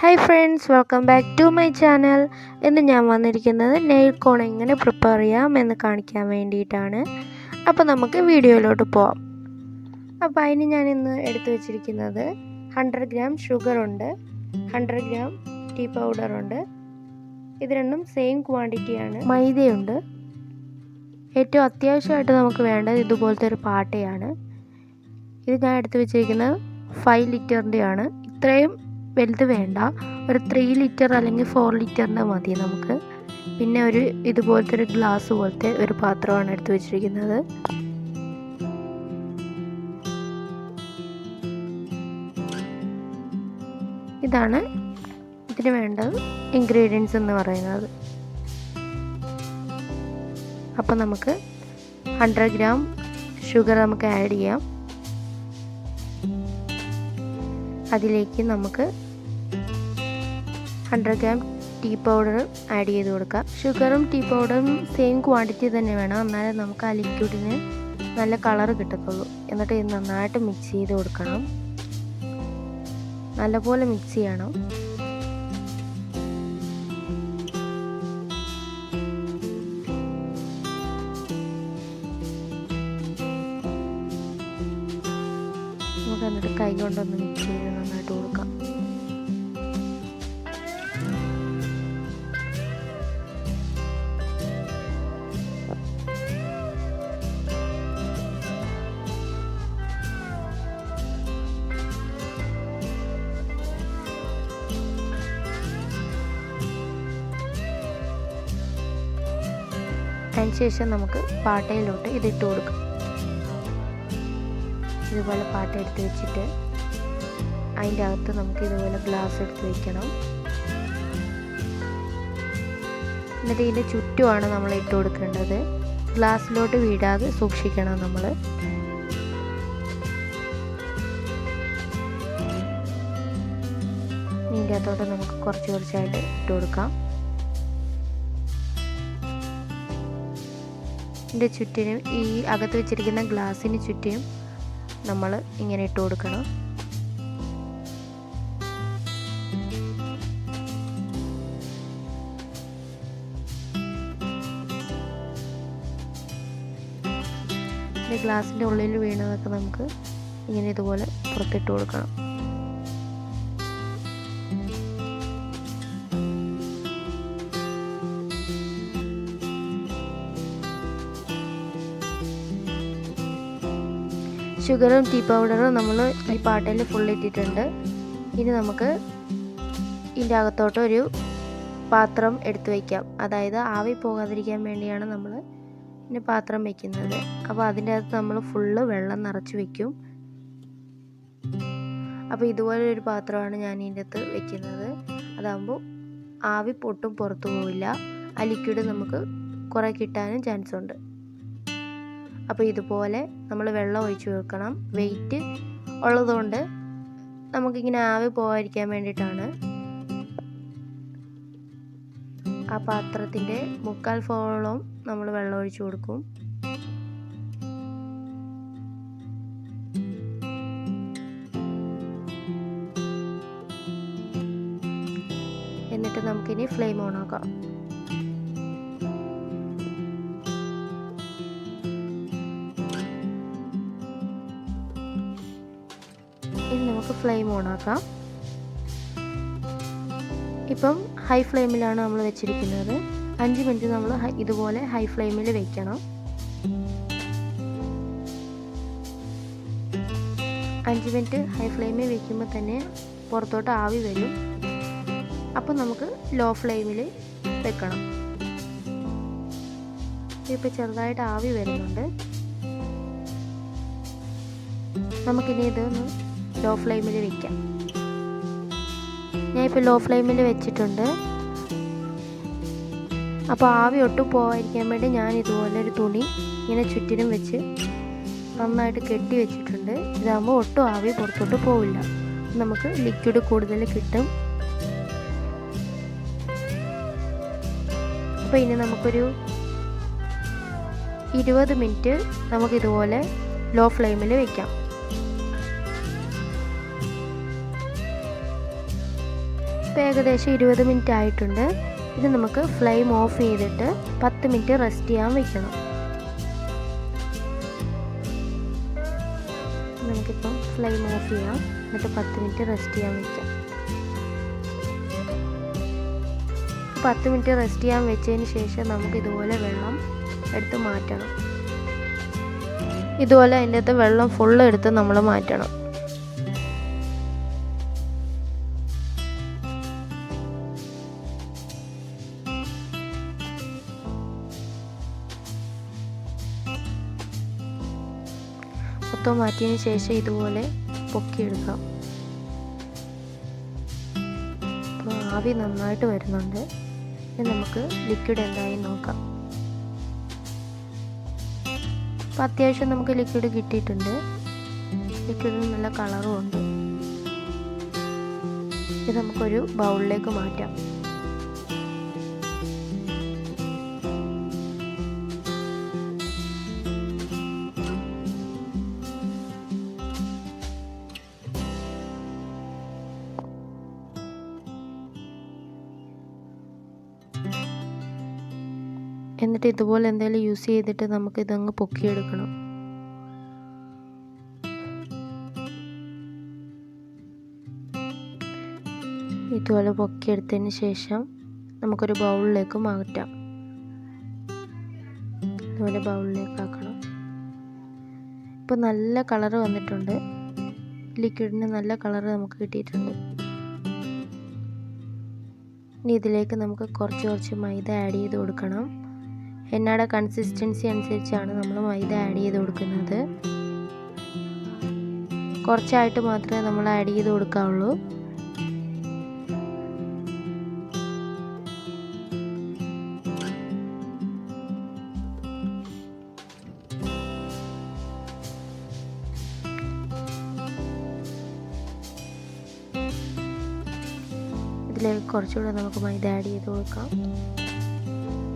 Hi friends, welcome back to my channel. ഇന്ന് ഞാൻ വന്നിരിക്കുന്നത് നെയിൽ കോൺ എങ്ങനെ പ്രിപ്പയർ ചെയ്യാം എന്ന് കാണിക്കാൻ വേണ്ടിയിട്ടാണ്. അപ്പോൾ നമുക്ക് വീഡിയോയിലോട്ട് പോവാം. അപ്പോൾ അതിന് ഞാൻ ഇന്ന് എടുത്തു വെച്ചിരിക്കുന്നത് 100 ഗ്രാം ഷുഗർ ഉണ്ട്, 100 ഗ്രാം ടീ പൗഡർ ഉണ്ട്. ഇത് രണ്ടും സെയിം ക്വാണ്ടിറ്റിയാണ്. മൈദയുണ്ട്. ഏറ്റവും അത്യാവശ്യമായിട്ട് നമുക്ക് വേണ്ടത് ഇതുപോലത്തെ ഒരു പാട്ടയാണ്. ഇത് ഞാൻ എടുത്തു വെച്ചിരിക്കുന്നത് 5 ലിറ്ററിൻ്റെയാണ്. ഇത്രയും വലുത് വേണ്ട, ഒരു 3 ലിറ്റർ അല്ലെങ്കിൽ 4 ലിറ്ററിൻ്റെ മതി നമുക്ക്. പിന്നെ ഒരു ഇതുപോലത്തെ ഒരു ഗ്ലാസ് പോലത്തെ ഒരു പാത്രമാണ് എടുത്തു വെച്ചിരിക്കുന്നത്. ഇതാണ് ഇതിന് വേണ്ടത് ഇൻഗ്രീഡിയൻസ് എന്ന് പറയുന്നത്. അപ്പോൾ നമുക്ക് 100 ഗ്രാം ഷുഗർ നമുക്ക് ആഡ് ചെയ്യാം. അതിലേക്ക് നമുക്ക് 100 ഗ്രാം ടീ പൗഡർ ആഡ് ചെയ്ത് കൊടുക്കാം. ഷുഗറും ടീ പൗഡറും സെയിം ക്വാണ്ടിറ്റി തന്നെ വേണം, എന്നാലേ നമുക്ക് ആ ലിക്വിഡിന് നല്ല കളർ കിട്ടത്തുള്ളൂ. എന്നിട്ട് ഇത് നന്നായിട്ട് മിക്സ് ചെയ്ത് കൊടുക്കണം. നല്ലപോലെ മിക്സ് ചെയ്യണം. നമുക്ക് എന്നിട്ട് കൈ കൊണ്ടൊന്ന് മിക്സ് ചെയ്ത് നന്നായിട്ട് കൊടുക്കാം. അതിനുശേഷം നമുക്ക് പാട്ടയിലോട്ട് ഇതിട്ട് കൊടുക്കാം. ഇതുപോലെ പാട്ട എടുത്ത് വെച്ചിട്ട് അതിൻ്റെ അകത്ത് നമുക്ക് ഇതുപോലെ ഗ്ലാസ് എടുത്ത് വയ്ക്കണം. എന്നിട്ട് ഇതിൻ്റെ ചുറ്റുമാണ് നമ്മൾ ഇട്ട് കൊടുക്കേണ്ടത്. ഗ്ലാസ്സിലോട്ട് വീഴാതെ സൂക്ഷിക്കണം നമ്മൾ. ഇതിൻ്റെ അകത്തോട്ട് നമുക്ക് കുറച്ച് കുറച്ചായിട്ട് ഇട്ട് കൊടുക്കാം. ഇതിൻ്റെ ചുറ്റിനും ഈ അകത്ത് വെച്ചിരിക്കുന്ന ഗ്ലാസ്സിന് ചുറ്റിനും നമ്മൾ ഇങ്ങനെ ഇട്ട് കൊടുക്കണം. ഗ്ലാസിൻ്റെ ഉള്ളിൽ വീണതൊക്കെ നമുക്ക് ഇങ്ങനെ ഇതുപോലെ പുറത്തിട്ട് കൊടുക്കണം. ഷുഗറും ടീ പൗഡറും നമ്മൾ ഈ പാട്ടയിൽ ഫുൾ ഇട്ടിട്ടുണ്ട്. ഇനി നമുക്ക് ഇതിൻ്റെ അകത്തോട്ട് ഒരു പാത്രം എടുത്ത് വയ്ക്കാം. അതായത് ആവി പോകാതിരിക്കാൻ വേണ്ടിയാണ് നമ്മൾ ഇതിന് പാത്രം വയ്ക്കുന്നത്. അപ്പോൾ അതിൻ്റെ അകത്ത് നമ്മൾ ഫുള്ള് വെള്ളം നിറച്ച് വയ്ക്കും. അപ്പോൾ ഇതുപോലെ ഒരു പാത്രമാണ് ഞാൻ ഇതിൻ്റെ അകത്ത് വയ്ക്കുന്നത്. അതാകുമ്പോൾ ആവി പൊട്ടും പുറത്തു പോവില്ല. ആ ലിക്വിഡ് നമുക്ക് കുറേ കിട്ടാനും ചാൻസ് ഉണ്ട്. അപ്പോൾ ഇതുപോലെ നമ്മൾ വെള്ളം ഒഴിച്ച് വെക്കണം. വെയിറ്റ് ഉള്ളതുകൊണ്ട് നമുക്കിങ്ങനെ ആവി പോകാതിരിക്കാൻ വേണ്ടിയിട്ടാണ്. ആ പാത്രത്തിൻ്റെ 3/4 ഭാഗത്തോളം നമ്മൾ വെള്ളം ഒഴിച്ച് കൊടുക്കും. എന്നിട്ട് നമുക്കിനി ഫ്ലെയിം ഓൺ ആക്കാം. ഇനി നമുക്ക് ഫ്ലെയിം ഓൺ ആക്കാം. ഇപ്പം ഹൈ ഫ്ലെയിമിലാണ് നമ്മൾ വെച്ചിരിക്കുന്നത്. 5 മിനിറ്റ് നമ്മൾ ഇതുപോലെ ഹൈ ഫ്ലെയിമിൽ വെക്കണം. 5 മിനിറ്റ് ഹൈ ഫ്ലെയിമിൽ വെക്കുമ്പോൾ തന്നെ പുറത്തോട്ട് ആവി വരും. അപ്പം നമുക്ക് ലോ ഫ്ലെയിമിൽ വെക്കണം. ഇപ്പോൾ ചെറുതായിട്ട് ആവി വരുന്നുണ്ട്. നമുക്കിനി ഇതൊന്ന് ലോ ഫ്ലെയിമിൽ വെക്കാം. ഞാൻ ഇപ്പോൾ ലോ ഫ്ലെയിമിൽ വെച്ചിട്ടുണ്ട്. അപ്പോൾ ആവി ഒട്ടും പോകാതിരിക്കാൻ വേണ്ടി ഞാൻ ഇതുപോലെ ഒരു തുണി ഇങ്ങനെ ചുറ്റിനും വെച്ച് നന്നായിട്ട് കെട്ടി വെച്ചിട്ടുണ്ട്. ഇതാകുമ്പോൾ ഒട്ടും ആവി പുറത്തോട്ട് പോവില്ല. നമുക്ക് ലിക്വിഡ് കൂടുതൽ കിട്ടും. അപ്പോൾ ഇനി നമുക്കൊരു 20 മിനിറ്റ് നമുക്കിതുപോലെ ലോ ഫ്ലെയിമിൽ വെക്കാം. ഇപ്പോൾ ഏകദേശം 20 മിനിറ്റ് ആയിട്ടുണ്ട്. ഇത് നമുക്ക് ഫ്ലെയിം ഓഫ് ചെയ്തിട്ട് 10 മിനിറ്റ് റെസ്റ്റ് ചെയ്യാൻ വെക്കണം. നമുക്കിപ്പം ഫ്ലെയിം ഓഫ് ചെയ്യാം, എന്നിട്ട് 10 മിനിറ്റ് റെസ്റ്റ് ചെയ്യാൻ വെക്കാം. 10 മിനിറ്റ് റെസ്റ്റ് ചെയ്യാൻ വെച്ചതിന് ശേഷം നമുക്ക് ഇതുപോലെ വെള്ളം എടുത്ത് മാറ്റണം. ഇതുപോലെ അതിൻ്റെ അകത്ത് വെള്ളം ഫുള്ള് എടുത്ത് നമ്മൾ മാറ്റണം. മൊത്തം മാറ്റിയതിന് ശേഷം ഇതുപോലെ പൊക്കിയെടുക്കാം. അപ്പോൾ ആവി നന്നായിട്ട് വരുന്നുണ്ട്. ഇനി നമുക്ക് ലിക്വിഡ് എന്തായി നോക്കാം. അപ്പോൾ അത്യാവശ്യം നമുക്ക് ലിക്വിഡ് കിട്ടിയിട്ടുണ്ട്. ലിക്വിഡിന് നല്ല കളറും ഉണ്ട്. ഇത് നമുക്കൊരു ബൗളിലേക്ക് മാറ്റാം. എന്നിട്ട് ഇതുപോലെ എന്തെങ്കിലും യൂസ് ചെയ്തിട്ട് നമുക്ക് ഇതങ്ങ് പൊക്കിയെടുക്കണം. ഇതുപോലെ പൊക്കിയെടുത്തതിന് ശേഷം നമുക്കൊരു ബൗളിലേക്ക് മാറ്റാം. ഇതുപോലെ ബൗളിലേക്ക് ആക്കണം. ഇപ്പോൾ നല്ല കളറ് വന്നിട്ടുണ്ട്. ലിക്വിഡിന് നല്ല കളറ് നമുക്ക് കിട്ടിയിട്ടുണ്ട്. ഇനി ഇതിലേക്ക് നമുക്ക് കുറച്ച് മൈദ ആഡ് ചെയ്ത് കൊടുക്കണം. ഹെന്നയുടെ കൺസിസ്റ്റൻസി അനുസരിച്ചാണ് നമ്മൾ മൈദ ആഡ് ചെയ്ത് കൊടുക്കുന്നത്. കുറച്ചായിട്ട് മാത്രമേ നമ്മൾ ആഡ് ചെയ്ത് കൊടുക്കാവുള്ളൂ. ഇതിലേക്ക് കുറച്ചുകൂടെ നമുക്ക് മൈദ ആഡ് ചെയ്ത് കൊടുക്കാം.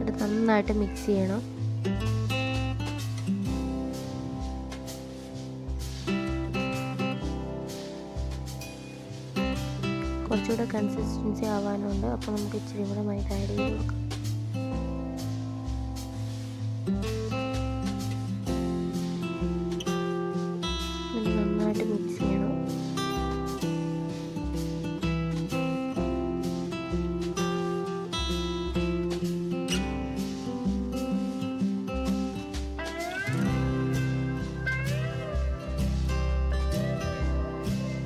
എന്നിട്ട് നന്നായിട്ട് മിക്സ് ചെയ്യണം. കുറച്ചുകൂടെ കൺസിസ്റ്റൻസി ആവാനുണ്ട്. അപ്പോൾ നമുക്ക് ഇച്ചിരി കൂടെ മൈദ ആഡ് ചെയ്ത് കൊടുക്കാം. നന്നായിട്ട് മിക്സ് ചെയ്യണം.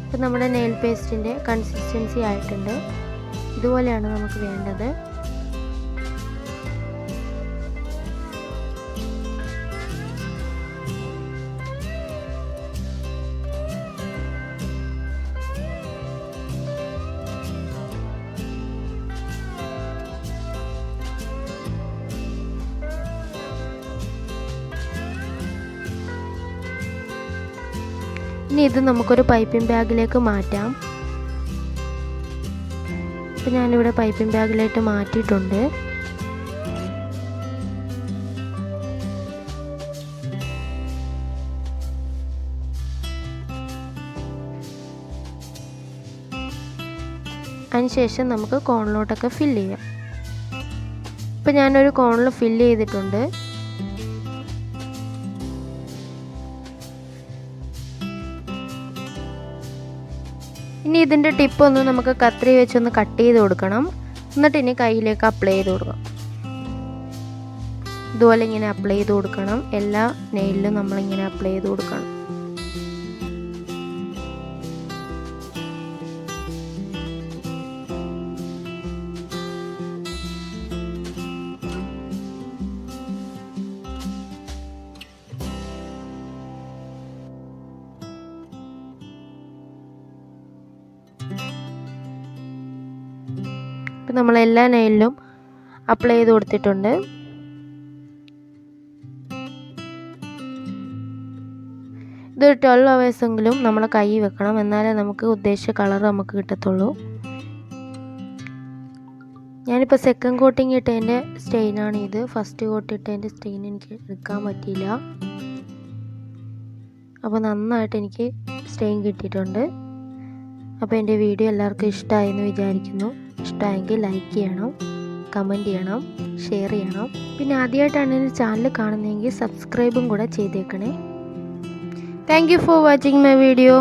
ഇപ്പം നമ്മുടെ നെയിൽ പേസ്റ്റിൻ്റെ കൺസിസ്റ്റൻസി ആയിട്ടുണ്ട്. ഇതുപോലെയാണ് നമുക്ക് വേണ്ടത്. ഇനി ഇത് നമുക്കൊരു പൈപ്പിംഗ് ബാഗിലേക്ക് മാറ്റാം. ഇപ്പം ഞാനിവിടെ പൈപ്പിംഗ് ബാഗിലേക്ക് മാറ്റിയിട്ടുണ്ട്. അതിനുശേഷം നമുക്ക് കോണിലോട്ടൊക്കെ ഫില്ല് ചെയ്യാം. ഇപ്പം ഞാനൊരു കോണിൽ ഫില്ല് ചെയ്തിട്ടുണ്ട്. ഇനി ഇതിൻ്റെ ടിപ്പൊന്ന് നമുക്ക് കത്രി വെച്ചൊന്ന് കട്ട് ചെയ്ത് കൊടുക്കണം. എന്നിട്ട് ഇനി കയ്യിലേക്ക് അപ്ലൈ ചെയ്ത് കൊടുക്കാം. ഇതുപോലെ ഇങ്ങനെ അപ്ലൈ ചെയ്ത് കൊടുക്കണം. എല്ലാ നെയിലിലും നമ്മളിങ്ങനെ അപ്ലൈ ചെയ്ത് കൊടുക്കണം. ഇപ്പം നമ്മളെല്ലാ നെയിലിലും അപ്ലൈ ചെയ്ത് കൊടുത്തിട്ടുണ്ട്. ഇതൊരു 12 hours നമ്മളെ കൈ വെക്കണം. എന്നാലേ നമുക്ക് ഉദ്ദേശിച്ച കളർ നമുക്ക് കിട്ടത്തുള്ളൂ. ഞാനിപ്പോൾ സെക്കൻഡ് കോട്ടിങ് ഇട്ടതിൻ്റെ സ്റ്റെയിനാണ് ഇത്. ഫസ്റ്റ് കോട്ട് ഇട്ടതിൻ്റെ സ്റ്റെയിൻ എനിക്ക് എടുക്കാൻ പറ്റിയില്ല. അപ്പോൾ നന്നായിട്ട് എനിക്ക് സ്റ്റെയിൻ കിട്ടിയിട്ടുണ്ട്. അപ്പോൾ എൻ്റെ വീഡിയോ എല്ലാവർക്കും ഇഷ്ടമായെന്ന് വിചാരിക്കുന്നു. ഇഷ്ടമായെങ്കിൽ ലൈക്ക് ചെയ്യണം, കമൻറ്റ് ചെയ്യണം, ഷെയർ ചെയ്യണം. പിന്നെ ആദ്യമായിട്ടാണ് എൻ്റെ ചാനൽ കാണുന്നതെങ്കിൽ സബ്സ്ക്രൈബും കൂടെ ചെയ്തേക്കണേ. Thank you for watching my video.